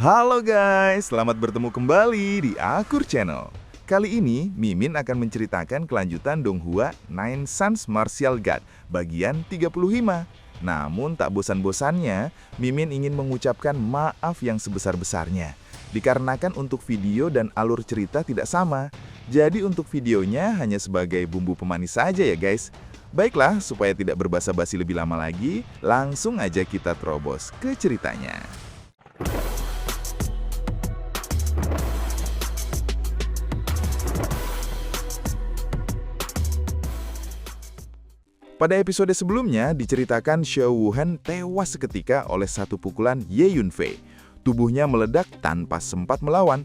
Halo guys, selamat bertemu kembali di Akur Channel. Kali ini, Mimin akan menceritakan kelanjutan Donghua Nine Sons Martial God bagian 35. Namun tak bosan-bosannya, Mimin ingin mengucapkan maaf yang sebesar-besarnya. Dikarenakan untuk video dan alur cerita tidak sama. Jadi untuk videonya hanya sebagai bumbu pemanis saja ya guys. Baiklah, supaya tidak berbasa-basi lebih lama lagi, langsung aja kita terobos ke ceritanya. Pada episode sebelumnya diceritakan Xiao Wuhan tewas seketika oleh satu pukulan Ye Yunfei. Tubuhnya meledak tanpa sempat melawan.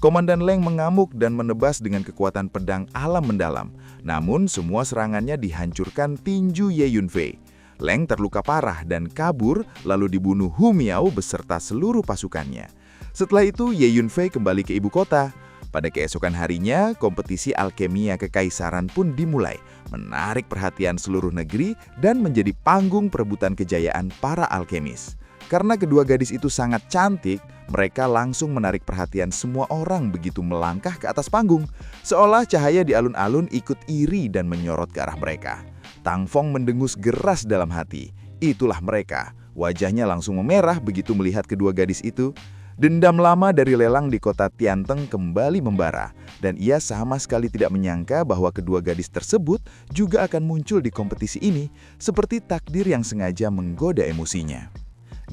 Komandan Leng mengamuk dan menebas dengan kekuatan pedang alam mendalam. Namun semua serangannya dihancurkan tinju Ye Yunfei. Leng terluka parah dan kabur lalu dibunuh Hu Miao beserta seluruh pasukannya. Setelah itu Ye Yunfei kembali ke ibu kota. Pada keesokan harinya, kompetisi alkemia kekaisaran pun dimulai, menarik perhatian seluruh negeri dan menjadi panggung perebutan kejayaan para alkemis. Karena kedua gadis itu sangat cantik, mereka langsung menarik perhatian semua orang begitu melangkah ke atas panggung, seolah cahaya di alun-alun ikut iri dan menyorot ke arah mereka. Tang Feng mendengus geras dalam hati. Itulah mereka. Wajahnya langsung memerah begitu melihat kedua gadis itu. Dendam lama dari lelang di kota Tianteng kembali membara, dan ia sama sekali tidak menyangka bahwa kedua gadis tersebut juga akan muncul di kompetisi ini, seperti takdir yang sengaja menggoda emosinya.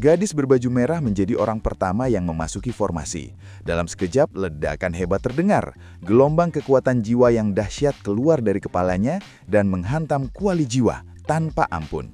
Gadis berbaju merah menjadi orang pertama yang memasuki formasi. Dalam sekejap, ledakan hebat terdengar. Gelombang kekuatan jiwa yang dahsyat keluar dari kepalanya dan menghantam kuali jiwa tanpa ampun.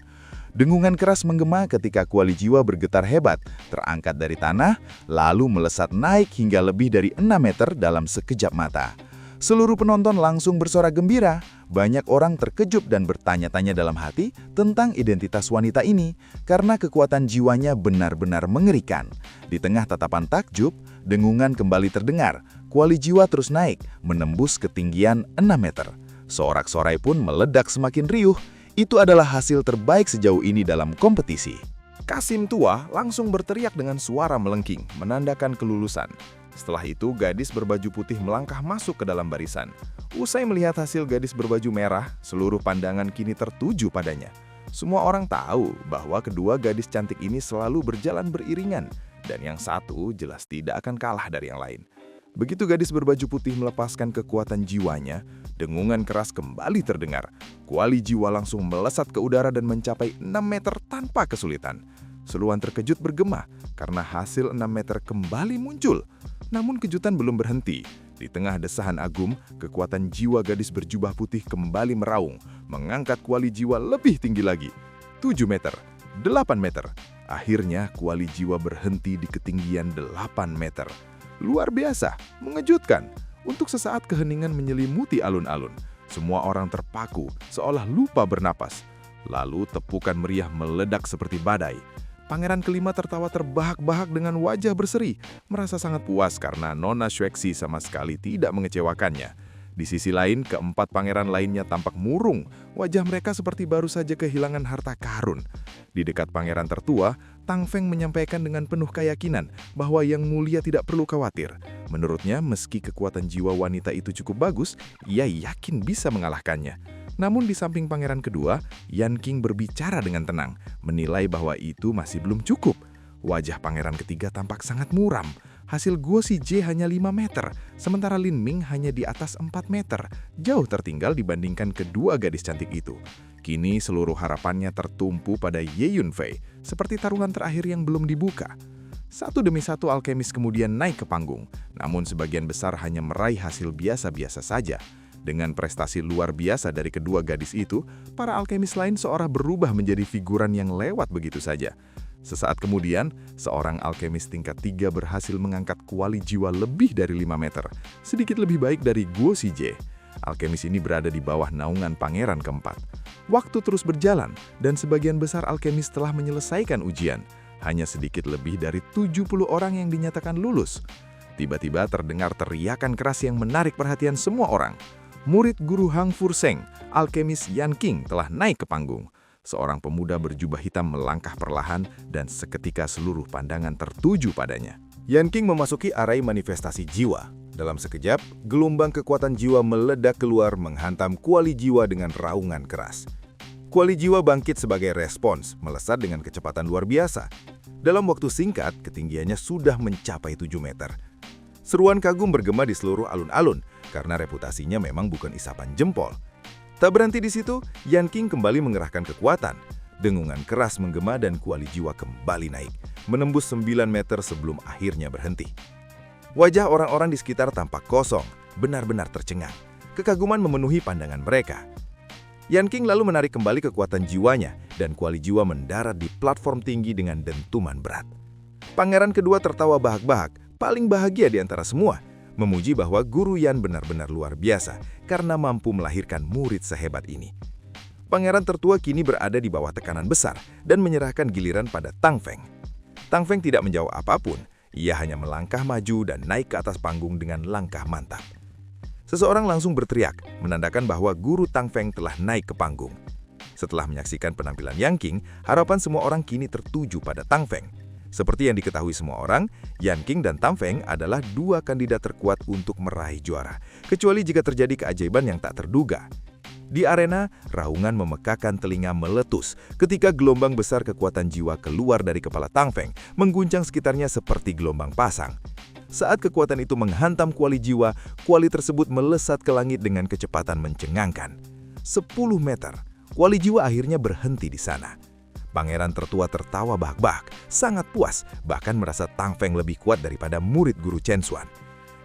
Dengungan keras menggema ketika kuali jiwa bergetar hebat, terangkat dari tanah, lalu melesat naik hingga lebih dari 6 meter dalam sekejap mata. Seluruh penonton langsung bersorak gembira. Banyak orang terkejut dan bertanya-tanya dalam hati tentang identitas wanita ini, karena kekuatan jiwanya benar-benar mengerikan. Di tengah tatapan takjub, dengungan kembali terdengar. Kuali jiwa terus naik, menembus ketinggian 6 meter. Sorak-sorai pun meledak semakin riuh. Itu adalah hasil terbaik sejauh ini dalam kompetisi. Kasim tua langsung berteriak dengan suara melengking, menandakan kelulusan. Setelah itu, gadis berbaju putih melangkah masuk ke dalam barisan. Usai melihat hasil gadis berbaju merah, seluruh pandangan kini tertuju padanya. Semua orang tahu bahwa kedua gadis cantik ini selalu berjalan beriringan, dan yang satu jelas tidak akan kalah dari yang lain. Begitu gadis berbaju putih melepaskan kekuatan jiwanya, dengungan keras kembali terdengar. Kuali jiwa langsung melesat ke udara dan mencapai 6 meter tanpa kesulitan. Seruan terkejut bergema karena hasil 6 meter kembali muncul. Namun kejutan belum berhenti. Di tengah desahan agum, kekuatan jiwa gadis berjubah putih kembali meraung, mengangkat kuali jiwa lebih tinggi lagi. 7 meter, 8 meter. Akhirnya kuali jiwa berhenti di ketinggian 8 meter. Luar biasa, mengejutkan. Untuk sesaat keheningan menyelimuti alun-alun. Semua orang terpaku, seolah lupa bernapas. Lalu tepukan meriah meledak seperti badai. Pangeran kelima tertawa terbahak-bahak dengan wajah berseri, merasa sangat puas karena Nona Xuexi sama sekali tidak mengecewakannya. Di sisi lain, keempat pangeran lainnya tampak murung. Wajah mereka seperti baru saja kehilangan harta karun. Di dekat pangeran tertua, Tang Feng menyampaikan dengan penuh keyakinan bahwa yang mulia tidak perlu khawatir. Menurutnya, meski kekuatan jiwa wanita itu cukup bagus, ia yakin bisa mengalahkannya. Namun di samping pangeran kedua, Yan Qing berbicara dengan tenang, menilai bahwa itu masih belum cukup. Wajah pangeran ketiga tampak sangat muram. Hasil Guo Xije hanya 5 meter, sementara Lin Ming hanya di atas 4 meter, jauh tertinggal dibandingkan kedua gadis cantik itu. Kini seluruh harapannya tertumpu pada Ye Yunfei, seperti taruhan terakhir yang belum dibuka. Satu demi satu alkemis kemudian naik ke panggung, namun sebagian besar hanya meraih hasil biasa-biasa saja. Dengan prestasi luar biasa dari kedua gadis itu, para alkemis lain seolah berubah menjadi figuran yang lewat begitu saja. Sesaat kemudian, seorang alkemis tingkat 3 berhasil mengangkat kuali jiwa lebih dari 5 meter, sedikit lebih baik dari Guo Xije. Alkemis ini berada di bawah naungan pangeran keempat. Waktu terus berjalan, dan sebagian besar alkemis telah menyelesaikan ujian. Hanya sedikit lebih dari 70 orang yang dinyatakan lulus. Tiba-tiba terdengar teriakan keras yang menarik perhatian semua orang. Murid guru Hang Furseng, alkemis Yan Qing, telah naik ke panggung. Seorang pemuda berjubah hitam melangkah perlahan dan seketika seluruh pandangan tertuju padanya. Yan Qing memasuki arai manifestasi jiwa. Dalam sekejap, gelombang kekuatan jiwa meledak keluar menghantam kuali jiwa dengan raungan keras. Kuali jiwa bangkit sebagai respons, melesat dengan kecepatan luar biasa. Dalam waktu singkat, ketinggiannya sudah mencapai 7 meter. Seruan kagum bergema di seluruh alun-alun, karena reputasinya memang bukan isapan jempol. Tak berhenti di situ, Yan Qing kembali mengerahkan kekuatan. Dengungan keras menggema dan kuali jiwa kembali naik, menembus 9 meter sebelum akhirnya berhenti. Wajah orang-orang di sekitar tampak kosong, benar-benar tercengang. Kekaguman memenuhi pandangan mereka. Yan Qing lalu menarik kembali kekuatan jiwanya, dan kuali jiwa mendarat di platform tinggi dengan dentuman berat. Pangeran kedua tertawa bahak-bahak, paling bahagia di antara semua, memuji bahwa guru Yan benar-benar luar biasa karena mampu melahirkan murid sehebat ini. Pangeran tertua kini berada di bawah tekanan besar dan menyerahkan giliran pada Tang Feng. Tang Feng tidak menjawab apapun. Ia hanya melangkah maju dan naik ke atas panggung dengan langkah mantap. Seseorang langsung berteriak, menandakan bahwa guru Tang Feng telah naik ke panggung. Setelah menyaksikan penampilan Yan Qing, harapan semua orang kini tertuju pada Tang Feng. Seperti yang diketahui semua orang, Yan Qing dan Tang Feng adalah dua kandidat terkuat untuk meraih juara, kecuali jika terjadi keajaiban yang tak terduga. Di arena, raungan memekakan telinga meletus ketika gelombang besar kekuatan jiwa keluar dari kepala Tang Feng, mengguncang sekitarnya seperti gelombang pasang. Saat kekuatan itu menghantam kuali jiwa, kuali tersebut melesat ke langit dengan kecepatan mencengangkan. 10 meter, kuali jiwa akhirnya berhenti di sana. Pangeran tertua tertawa bahak-bahak, sangat puas, bahkan merasa Tang Feng lebih kuat daripada murid guru Chen Xuan.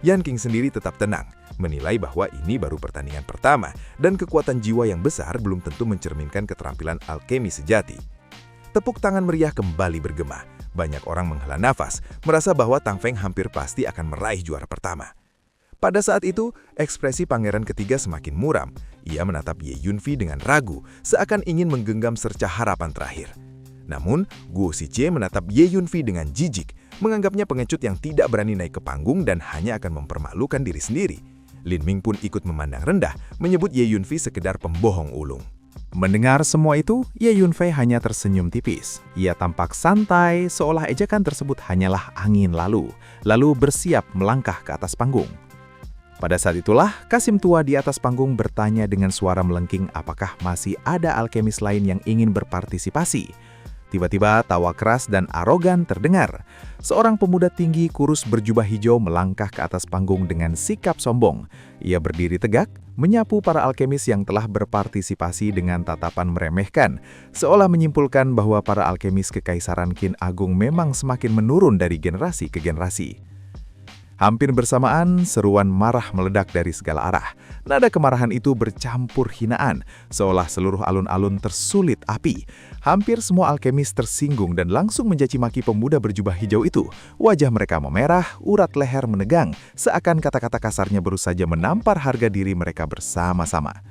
Yan Qing sendiri tetap tenang, menilai bahwa ini baru pertandingan pertama dan kekuatan jiwa yang besar belum tentu mencerminkan keterampilan alkemi sejati. Tepuk tangan meriah kembali bergema. Banyak orang menghela nafas, merasa bahwa Tang Feng hampir pasti akan meraih juara pertama. Pada saat itu, ekspresi pangeran ketiga semakin muram. Ia menatap Ye Yunfei dengan ragu, seakan ingin menggenggam secerca harapan terakhir. Namun, Guo Shiqie menatap Ye Yunfei dengan jijik, menganggapnya pengecut yang tidak berani naik ke panggung dan hanya akan mempermalukan diri sendiri. Lin Ming pun ikut memandang rendah, menyebut Ye Yunfei sekedar pembohong ulung. Mendengar semua itu, Ye Yunfei hanya tersenyum tipis. Ia tampak santai, seolah ejakan tersebut hanyalah angin lalu bersiap melangkah ke atas panggung. Pada saat itulah, Kasim tua di atas panggung bertanya dengan suara melengking apakah masih ada alkemis lain yang ingin berpartisipasi. Tiba-tiba tawa keras dan arogan terdengar. Seorang pemuda tinggi kurus berjubah hijau melangkah ke atas panggung dengan sikap sombong. Ia berdiri tegak, menyapu para alkemis yang telah berpartisipasi dengan tatapan meremehkan, seolah menyimpulkan bahwa para alkemis Kekaisaran Qin Agung memang semakin menurun dari generasi ke generasi. Hampir bersamaan, seruan marah meledak dari segala arah. Nada kemarahan itu bercampur hinaan, seolah seluruh alun-alun tersulit api. Hampir semua alkemis tersinggung dan langsung mencaci maki pemuda berjubah hijau itu. Wajah mereka memerah, urat leher menegang, seakan kata-kata kasarnya baru saja menampar harga diri mereka bersama-sama.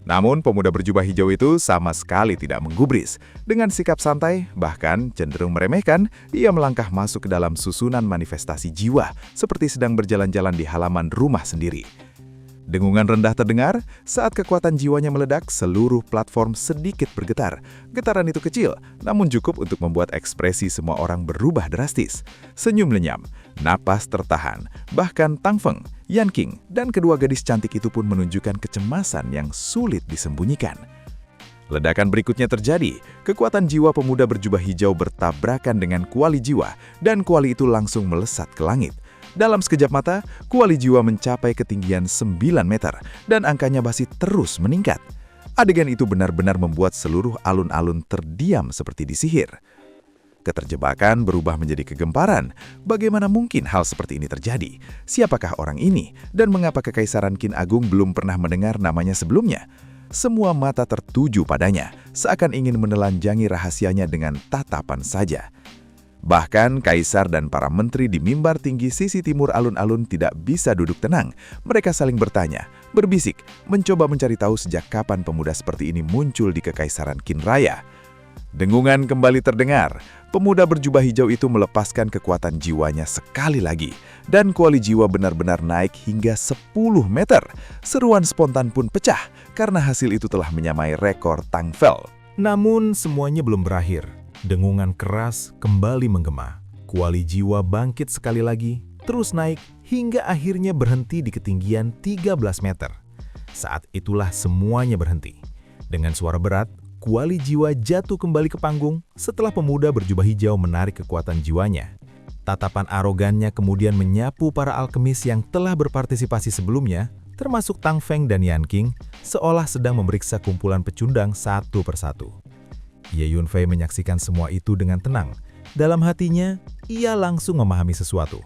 Namun, pemuda berjubah hijau itu sama sekali tidak menggubris. Dengan sikap santai, bahkan cenderung meremehkan, ia melangkah masuk ke dalam susunan manifestasi jiwa, seperti sedang berjalan-jalan di halaman rumah sendiri. Dengungan rendah terdengar, saat kekuatan jiwanya meledak, seluruh platform sedikit bergetar. Getaran itu kecil, namun cukup untuk membuat ekspresi semua orang berubah drastis. Senyum lenyap, napas tertahan, bahkan Tang Feng, Yan Qing, dan kedua gadis cantik itu pun menunjukkan kecemasan yang sulit disembunyikan. Ledakan berikutnya terjadi, kekuatan jiwa pemuda berjubah hijau bertabrakan dengan kuali jiwa, dan kuali itu langsung melesat ke langit. Dalam sekejap mata, kuali jiwa mencapai ketinggian 9 meter, dan angkanya masih terus meningkat. Adegan itu benar-benar membuat seluruh alun-alun terdiam seperti disihir. Keterjebakan berubah menjadi kegemparan. Bagaimana mungkin hal seperti ini terjadi? Siapakah orang ini? Dan mengapa Kekaisaran Qin Agung belum pernah mendengar namanya sebelumnya? Semua mata tertuju padanya, seakan ingin menelanjangi rahasianya dengan tatapan saja. Bahkan kaisar dan para menteri di mimbar tinggi sisi timur alun-alun tidak bisa duduk tenang. Mereka saling bertanya, berbisik, mencoba mencari tahu sejak kapan pemuda seperti ini muncul di Kekaisaran Qin Raya. Dengungan kembali terdengar. Pemuda berjubah hijau itu melepaskan kekuatan jiwanya sekali lagi. Dan kuali jiwa benar-benar naik hingga 10 meter. Seruan spontan pun pecah karena hasil itu telah menyamai rekor Tang Fel. Namun semuanya belum berakhir. Dengungan keras kembali menggema. kuali jiwa bangkit sekali lagi, terus naik hingga akhirnya berhenti di ketinggian 13 meter. Saat itulah semuanya berhenti. Dengan suara berat, kuali jiwa jatuh kembali ke panggung setelah pemuda berjubah hijau menarik kekuatan jiwanya. Tatapan arogannya kemudian menyapu para alkemis yang telah berpartisipasi sebelumnya, termasuk Tang Feng dan Yan Qing, seolah sedang memeriksa kumpulan pecundang satu persatu. Ye Yunfei menyaksikan semua itu dengan tenang. Dalam hatinya, ia langsung memahami sesuatu.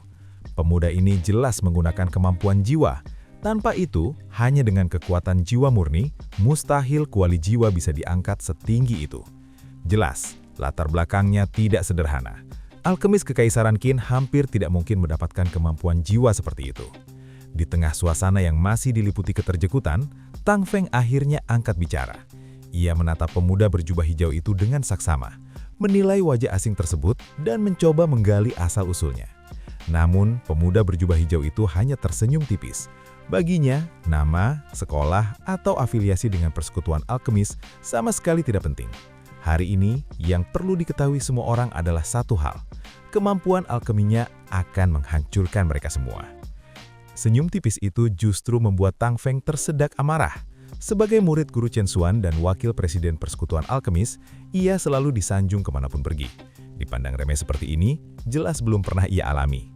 Pemuda ini jelas menggunakan kemampuan jiwa. Tanpa itu, hanya dengan kekuatan jiwa murni, mustahil kuali jiwa bisa diangkat setinggi itu. Jelas, latar belakangnya tidak sederhana. Alkemis Kekaisaran Qin hampir tidak mungkin mendapatkan kemampuan jiwa seperti itu. Di tengah suasana yang masih diliputi keterjekutan, Tang Feng akhirnya angkat bicara. Ia menatap pemuda berjubah hijau itu dengan saksama, menilai wajah asing tersebut dan mencoba menggali asal-usulnya. Namun, pemuda berjubah hijau itu hanya tersenyum tipis. Baginya, nama, sekolah, atau afiliasi dengan persekutuan alkemis sama sekali tidak penting. Hari ini, yang perlu diketahui semua orang adalah satu hal. Kemampuan alkeminya akan menghancurkan mereka semua. Senyum tipis itu justru membuat Tang Feng tersedak amarah. Sebagai murid guru Chen Xuan dan wakil presiden persekutuan alkemis, ia selalu disanjung kemanapun pergi. Dipandang remeh seperti ini, jelas belum pernah ia alami.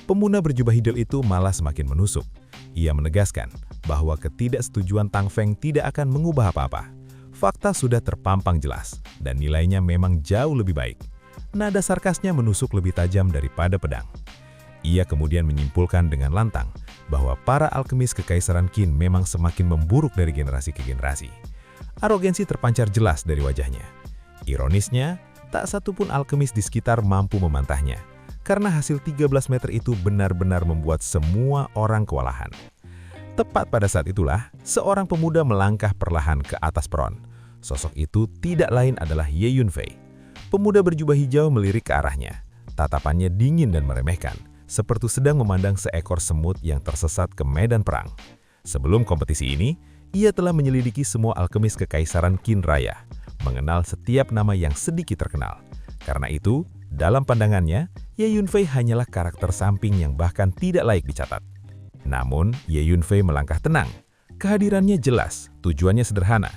Pemuda berjubah hijau itu malah semakin menusuk. Ia menegaskan bahwa ketidaksetujuan Tang Feng tidak akan mengubah apa-apa. Fakta sudah terpampang jelas, dan nilainya memang jauh lebih baik. Nada sarkasnya menusuk lebih tajam daripada pedang. Ia kemudian menyimpulkan dengan lantang bahwa para alkemis Kekaisaran Qin memang semakin memburuk dari generasi ke generasi. Arogansi terpancar jelas dari wajahnya. Ironisnya, tak satupun alkemis di sekitar mampu memantahnya, karena hasil 13 meter itu benar-benar membuat semua orang kewalahan. Tepat pada saat itulah, seorang pemuda melangkah perlahan ke atas peron. Sosok itu tidak lain adalah Ye Yunfei. Pemuda berjubah hijau melirik ke arahnya. Tatapannya dingin dan meremehkan, seperti sedang memandang seekor semut yang tersesat ke medan perang. Sebelum kompetisi ini, ia telah menyelidiki semua alkemis Kekaisaran Qin Raya, mengenal setiap nama yang sedikit terkenal. Karena itu, dalam pandangannya, Ye Yunfei hanyalah karakter samping yang bahkan tidak layak dicatat. Namun, Ye Yunfei melangkah tenang. Kehadirannya jelas, tujuannya sederhana.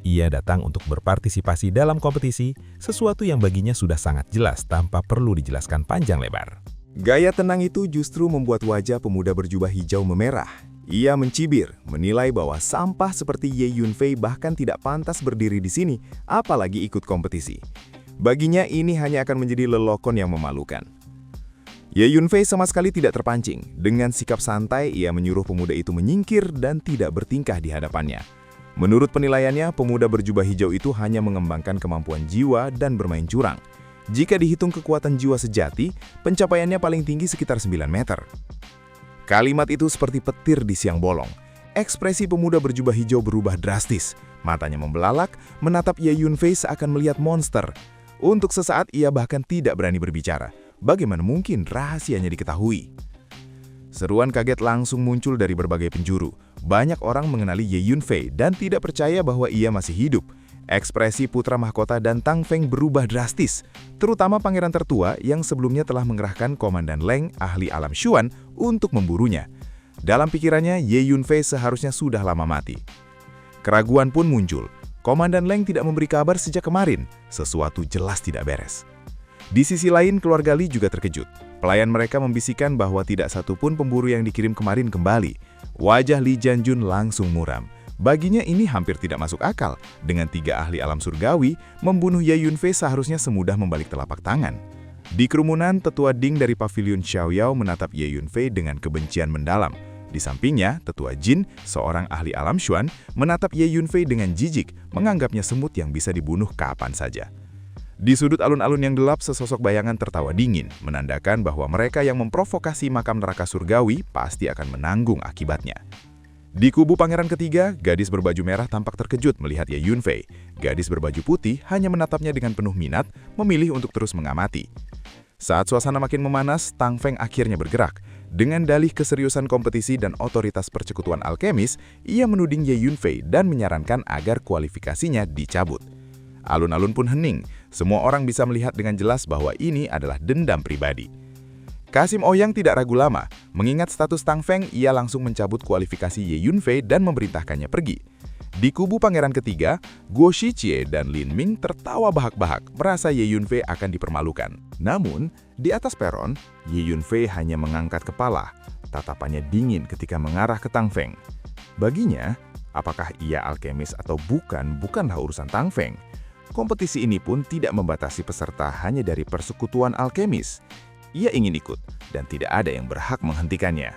Ia datang untuk berpartisipasi dalam kompetisi, sesuatu yang baginya sudah sangat jelas tanpa perlu dijelaskan panjang lebar. Gaya tenang itu justru membuat wajah pemuda berjubah hijau memerah. Ia mencibir, menilai bahwa sampah seperti Ye Yunfei bahkan tidak pantas berdiri di sini, apalagi ikut kompetisi. Baginya ini hanya akan menjadi lelokon yang memalukan. Ye Yunfei sama sekali tidak terpancing. Dengan sikap santai, ia menyuruh pemuda itu menyingkir dan tidak bertingkah di hadapannya. Menurut penilaiannya, pemuda berjubah hijau itu hanya mengembangkan kemampuan jiwa dan bermain curang. Jika dihitung kekuatan jiwa sejati, pencapaiannya paling tinggi sekitar 9 meter. Kalimat itu seperti petir di siang bolong. Ekspresi pemuda berjubah hijau berubah drastis. Matanya membelalak, menatap Ye Yunfei seakan melihat monster. Untuk sesaat ia bahkan tidak berani berbicara. Bagaimana mungkin rahasianya diketahui? Seruan kaget langsung muncul dari berbagai penjuru. Banyak orang mengenali Ye Yunfei dan tidak percaya bahwa ia masih hidup. Ekspresi putra mahkota dan Tang Feng berubah drastis, terutama pangeran tertua yang sebelumnya telah mengerahkan Komandan Leng, ahli alam Xuan, untuk memburunya. Dalam pikirannya, Ye Yunfei seharusnya sudah lama mati. Keraguan pun muncul. Komandan Leng tidak memberi kabar sejak kemarin. Sesuatu jelas tidak beres. Di sisi lain, keluarga Li juga terkejut. Pelayan mereka membisikkan bahwa tidak satupun pemburu yang dikirim kemarin kembali. Wajah Li Jianjun langsung muram. Baginya ini hampir tidak masuk akal. Dengan 3 ahli alam surgawi, membunuh Ye Yunfei seharusnya semudah membalik telapak tangan. Di kerumunan, tetua Ding dari pavilion Xiaoyao menatap Ye Yunfei dengan kebencian mendalam. Di sampingnya, tetua Jin, seorang ahli alam Xuan, menatap Ye Yunfei dengan jijik, menganggapnya semut yang bisa dibunuh kapan saja. Di sudut alun-alun yang gelap, sesosok bayangan tertawa dingin, menandakan bahwa mereka yang memprovokasi makam neraka surgawi pasti akan menanggung akibatnya. Di kubu pangeran ketiga, gadis berbaju merah tampak terkejut melihat Ye Yunfei. Gadis berbaju putih hanya menatapnya dengan penuh minat, memilih untuk terus mengamati. Saat suasana makin memanas, Tang Feng akhirnya bergerak. Dengan dalih keseriusan kompetisi dan otoritas persekutuan alkemis, ia menuding Ye Yunfei dan menyarankan agar kualifikasinya dicabut. Alun-alun pun hening. Semua orang bisa melihat dengan jelas bahwa ini adalah dendam pribadi. Kasim Ouyang tidak ragu lama. Mengingat status Tang Feng, ia langsung mencabut kualifikasi Ye Yunfei dan memerintahkannya pergi. Di kubu pangeran ketiga, Guo Shiqie dan Lin Ming tertawa bahak-bahak merasa Ye Yunfei akan dipermalukan. Namun, di atas peron, Ye Yunfei hanya mengangkat kepala. Tatapannya dingin ketika mengarah ke Tang Feng. Baginya, apakah ia alkemis atau bukanlah urusan Tang Feng. Kompetisi ini pun tidak membatasi peserta hanya dari persekutuan alkemis. Ia ingin ikut, dan tidak ada yang berhak menghentikannya.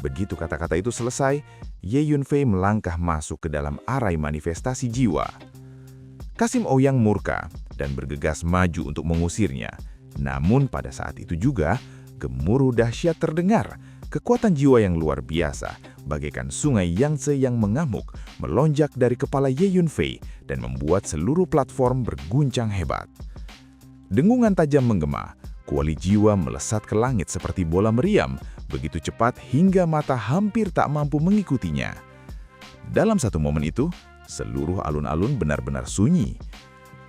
Begitu kata-kata itu selesai, Ye Yunfei melangkah masuk ke dalam arai manifestasi jiwa. Kasim Ouyang murka dan bergegas maju untuk mengusirnya. Namun pada saat itu juga, gemuruh dahsyat terdengar. Kekuatan jiwa yang luar biasa, bagaikan sungai Yangtze yang mengamuk, melonjak dari kepala Ye Yunfei dan membuat seluruh platform berguncang hebat. Dengungan tajam menggema, kuali jiwa melesat ke langit seperti bola meriam, begitu cepat hingga mata hampir tak mampu mengikutinya. Dalam satu momen itu, seluruh alun-alun benar-benar sunyi.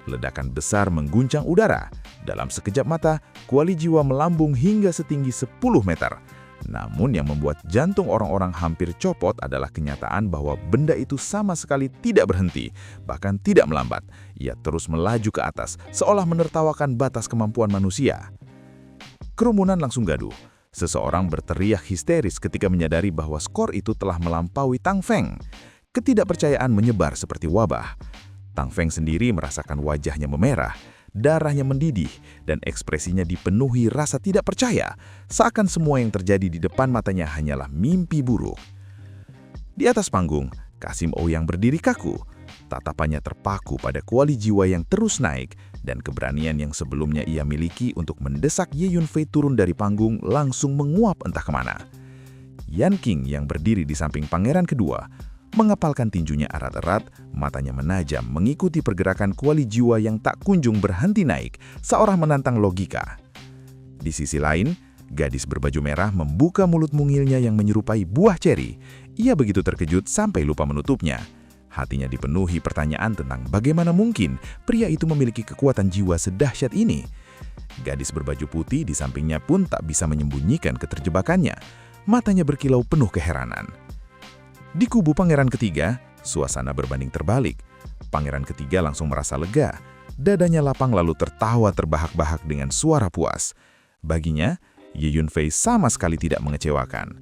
Ledakan besar mengguncang udara. Dalam sekejap mata, kuali jiwa melambung hingga setinggi 10 meter. Namun yang membuat jantung orang-orang hampir copot adalah kenyataan bahwa benda itu sama sekali tidak berhenti, bahkan tidak melambat. Ia terus melaju ke atas, seolah menertawakan batas kemampuan manusia. Kerumunan langsung gaduh. Seseorang berteriak histeris ketika menyadari bahwa skor itu telah melampaui Tang Feng. Ketidakpercayaan menyebar seperti wabah. Tang Feng sendiri merasakan wajahnya memerah. Darahnya mendidih, dan ekspresinya dipenuhi rasa tidak percaya, seakan semua yang terjadi di depan matanya hanyalah mimpi buruk. Di atas panggung, Kasim Ouyang berdiri kaku. Tatapannya terpaku pada kuali jiwa yang terus naik, dan keberanian yang sebelumnya ia miliki untuk mendesak Ye Yunfei turun dari panggung langsung menguap entah kemana. Yan Qing yang berdiri di samping pangeran kedua, mengepalkan tinjunya erat-erat, matanya menajam mengikuti pergerakan kuali jiwa yang tak kunjung berhenti naik, seolah menantang logika. Di sisi lain, gadis berbaju merah membuka mulut mungilnya yang menyerupai buah ceri. Ia begitu terkejut sampai lupa menutupnya. Hatinya dipenuhi pertanyaan tentang bagaimana mungkin pria itu memiliki kekuatan jiwa sedahsyat ini. Gadis berbaju putih di sampingnya pun tak bisa menyembunyikan keterjebakannya. Matanya berkilau penuh keheranan. Di kubu pangeran ketiga, suasana berbanding terbalik. Pangeran ketiga langsung merasa lega. Dadanya lapang lalu tertawa terbahak-bahak dengan suara puas. Baginya, Ye Yunfei sama sekali tidak mengecewakan.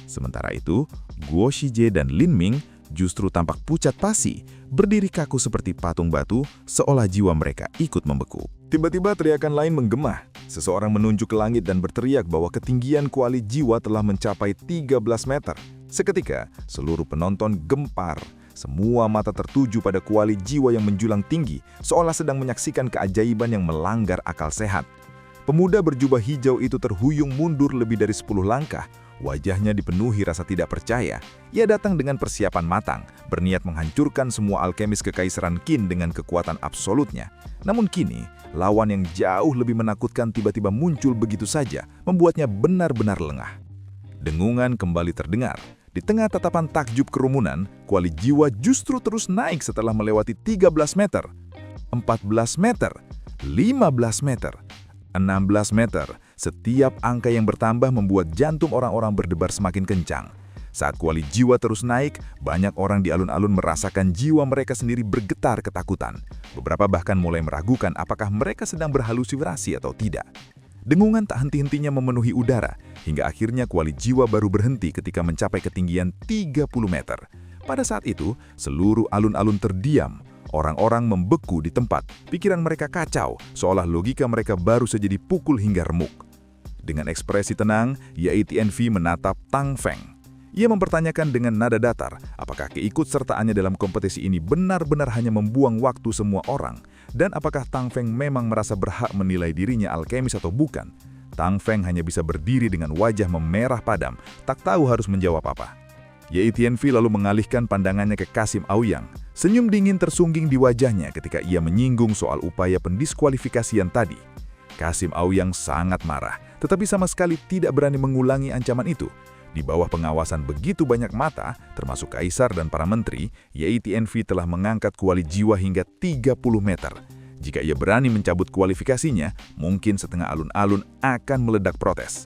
Sementara itu, Guo Shiqie dan Lin Ming justru tampak pucat pasi, berdiri kaku seperti patung batu, seolah jiwa mereka ikut membeku. Tiba-tiba teriakan lain menggema. Seseorang menunjuk ke langit dan berteriak bahwa ketinggian kuali jiwa telah mencapai 13 meter. Seketika, seluruh penonton gempar. Semua mata tertuju pada kuali jiwa yang menjulang tinggi, seolah sedang menyaksikan keajaiban yang melanggar akal sehat. Pemuda berjubah hijau itu terhuyung mundur lebih dari 10 langkah. Wajahnya dipenuhi rasa tidak percaya. Ia datang dengan persiapan matang, berniat menghancurkan semua alkemis kekaisaran Qin dengan kekuatan absolutnya. Namun kini, lawan yang jauh lebih menakutkan tiba-tiba muncul begitu saja, membuatnya benar-benar lengah. Dengungan kembali terdengar. Di tengah tatapan takjub kerumunan, kuali jiwa justru terus naik setelah melewati 13 meter, 14 meter, 15 meter, 16 meter. Setiap angka yang bertambah membuat jantung orang-orang berdebar semakin kencang. Saat kuali jiwa terus naik, banyak orang di alun-alun merasakan jiwa mereka sendiri bergetar ketakutan. Beberapa bahkan mulai meragukan apakah mereka sedang berhalusinasi atau tidak. Dengungan tak henti-hentinya memenuhi udara, hingga akhirnya kuali jiwa baru berhenti ketika mencapai ketinggian 30 meter. Pada saat itu, seluruh alun-alun terdiam. Orang-orang membeku di tempat, pikiran mereka kacau, seolah logika mereka baru saja dipukul hingga remuk. Dengan ekspresi tenang, Ye Tianfi menatap Tang Feng. Ia mempertanyakan dengan nada datar, apakah keikutsertaannya dalam kompetisi ini benar-benar hanya membuang waktu semua orang, dan apakah Tang Feng memang merasa berhak menilai dirinya alkemis atau bukan. Tang Feng hanya bisa berdiri dengan wajah memerah padam, tak tahu harus menjawab apa. Ye Tianfi lalu mengalihkan pandangannya ke Kasim Ouyang. Senyum dingin tersungging di wajahnya ketika ia menyinggung soal upaya pendiskualifikasian tadi. Kasim Ouyang sangat marah, tetapi sama sekali tidak berani mengulangi ancaman itu. Di bawah pengawasan begitu banyak mata, termasuk kaisar dan para menteri, Ye Tianfi telah mengangkat kuali jiwa hingga 30 meter. Jika ia berani mencabut kualifikasinya, mungkin setengah alun-alun akan meledak protes.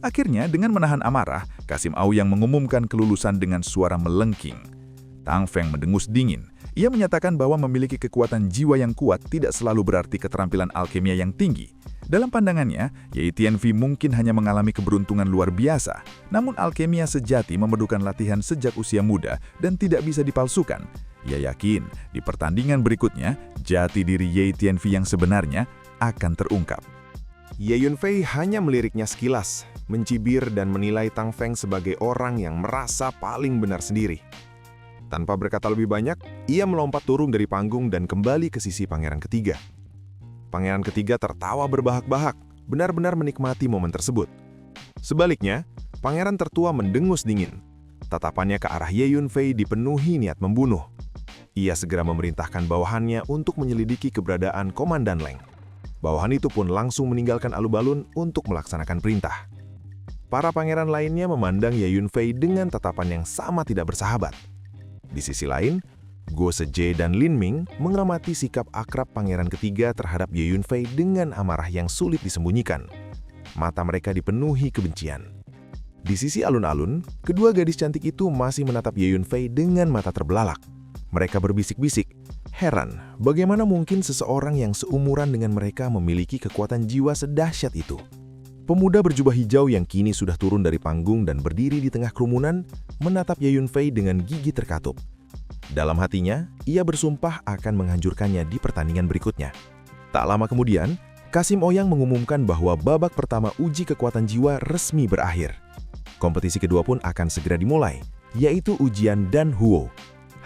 Akhirnya, dengan menahan amarah, Kasim Aoyang mengumumkan kelulusan dengan suara melengking. Tang Feng mendengus dingin. Ia menyatakan bahwa memiliki kekuatan jiwa yang kuat tidak selalu berarti keterampilan alkemia yang tinggi. Dalam pandangannya, Ye Tianfei mungkin hanya mengalami keberuntungan luar biasa, namun alkemia sejati memerlukan latihan sejak usia muda dan tidak bisa dipalsukan. Ia yakin, di pertandingan berikutnya, jati diri Ye Tianfei yang sebenarnya akan terungkap. Ye Yunfei hanya meliriknya sekilas, mencibir dan menilai Tang Feng sebagai orang yang merasa paling benar sendiri. Tanpa berkata lebih banyak, ia melompat turun dari panggung dan kembali ke sisi pangeran ketiga. Pangeran ketiga tertawa berbahak-bahak, benar-benar menikmati momen tersebut. Sebaliknya, pangeran tertua mendengus dingin. Tatapannya ke arah Ye Yunfei dipenuhi niat membunuh. Ia segera memerintahkan bawahannya untuk menyelidiki keberadaan Komandan Leng. Bawahan itu pun langsung meninggalkan alun-alun untuk melaksanakan perintah. Para pangeran lainnya memandang Ye Yunfei dengan tatapan yang sama tidak bersahabat. Di sisi lain, Guo Sejie dan Lin Ming mengamati sikap akrab pangeran ketiga terhadap Ye Yunfei dengan amarah yang sulit disembunyikan. Mata mereka dipenuhi kebencian. Di sisi alun-alun, kedua gadis cantik itu masih menatap Ye Yunfei dengan mata terbelalak. Mereka berbisik-bisik, heran bagaimana mungkin seseorang yang seumuran dengan mereka memiliki kekuatan jiwa sedahsyat itu. Pemuda berjubah hijau yang kini sudah turun dari panggung dan berdiri di tengah kerumunan, menatap Ye Yunfei dengan gigi terkatup. Dalam hatinya, ia bersumpah akan menghancurkannya di pertandingan berikutnya. Tak lama kemudian, Kasim Aoyang mengumumkan bahwa babak pertama uji kekuatan jiwa resmi berakhir. Kompetisi kedua pun akan segera dimulai, yaitu ujian Dan Huo.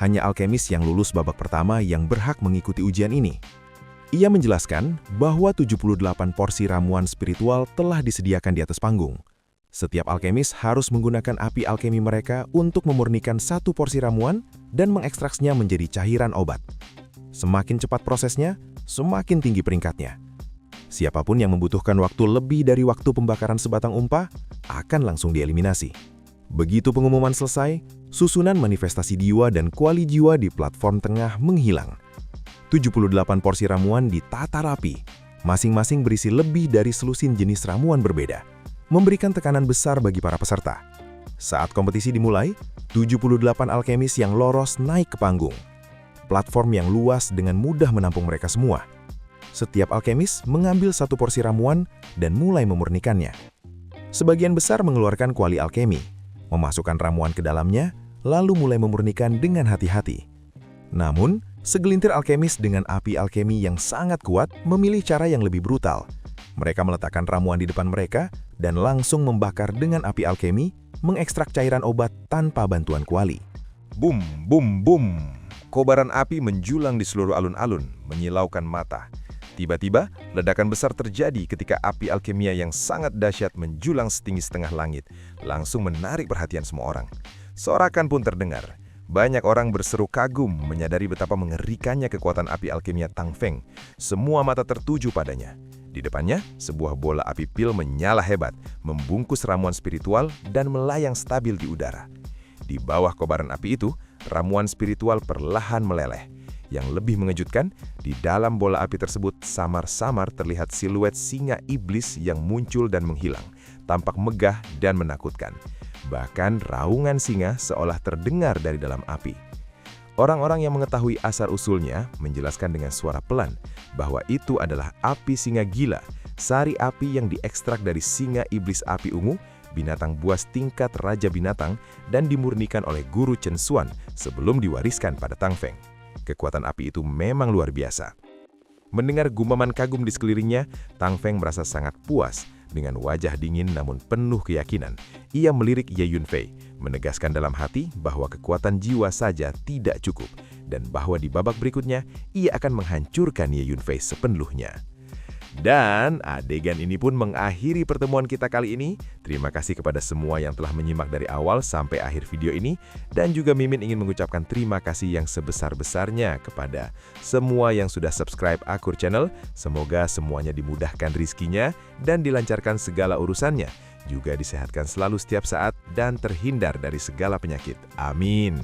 Hanya alkemis yang lulus babak pertama yang berhak mengikuti ujian ini. Ia menjelaskan bahwa 78 porsi ramuan spiritual telah disediakan di atas panggung. Setiap alkemis harus menggunakan api alkemi mereka untuk memurnikan satu porsi ramuan dan mengekstraksinya menjadi cairan obat. Semakin cepat prosesnya, semakin tinggi peringkatnya. Siapapun yang membutuhkan waktu lebih dari waktu pembakaran sebatang umpa akan langsung dieliminasi. Begitu pengumuman selesai, susunan manifestasi jiwa dan kuali jiwa di platform tengah menghilang. 78 porsi ramuan ditata rapi, masing-masing berisi lebih dari selusin jenis ramuan berbeda, memberikan tekanan besar bagi para peserta. Saat kompetisi dimulai, 78 alkemis yang lolos naik ke panggung. Platform yang luas dengan mudah menampung mereka semua. Setiap alkemis mengambil satu porsi ramuan dan mulai memurnikannya. Sebagian besar mengeluarkan kuali alkemi, memasukkan ramuan ke dalamnya, lalu mulai memurnikan dengan hati-hati. Namun, segelintir alkemis dengan api alkemi yang sangat kuat memilih cara yang lebih brutal. Mereka meletakkan ramuan di depan mereka dan langsung membakar dengan api alkemi, mengekstrak cairan obat tanpa bantuan kuali. Bum, bum, bum. Kobaran api menjulang di seluruh alun-alun, menyilaukan mata. Tiba-tiba, ledakan besar terjadi ketika api alkemia yang sangat dahsyat menjulang setinggi setengah langit, langsung menarik perhatian semua orang. Sorakan pun terdengar. Banyak orang berseru kagum menyadari betapa mengerikannya kekuatan api alkemia Tang Feng. Semua mata tertuju padanya. Di depannya, sebuah bola api pil menyala hebat, membungkus ramuan spiritual dan melayang stabil di udara. Di bawah kobaran api itu, ramuan spiritual perlahan meleleh. Yang lebih mengejutkan, di dalam bola api tersebut samar-samar terlihat siluet singa iblis yang muncul dan menghilang, tampak megah dan menakutkan. Bahkan raungan singa seolah terdengar dari dalam api. Orang-orang yang mengetahui asal-usulnya menjelaskan dengan suara pelan bahwa itu adalah api singa gila, sari api yang diekstrak dari singa iblis api ungu, binatang buas tingkat Raja Binatang, dan dimurnikan oleh Guru Chen Xuan sebelum diwariskan pada Tang Feng. Kekuatan api itu memang luar biasa. Mendengar gumaman kagum di sekelilingnya, Tang Feng merasa sangat puas. Dengan wajah dingin namun penuh keyakinan, ia melirik Ye Yunfei, menegaskan dalam hati bahwa kekuatan jiwa saja tidak cukup, dan bahwa di babak berikutnya, ia akan menghancurkan Ye Yunfei sepenuhnya. Dan adegan ini pun mengakhiri pertemuan kita kali ini. Terima kasih kepada semua yang telah menyimak dari awal sampai akhir video ini. Dan juga Mimin ingin mengucapkan terima kasih yang sebesar-besarnya kepada semua yang sudah subscribe Akur Channel. Semoga semuanya dimudahkan rizkinya dan dilancarkan segala urusannya. Juga disehatkan selalu setiap saat dan terhindar dari segala penyakit. Amin.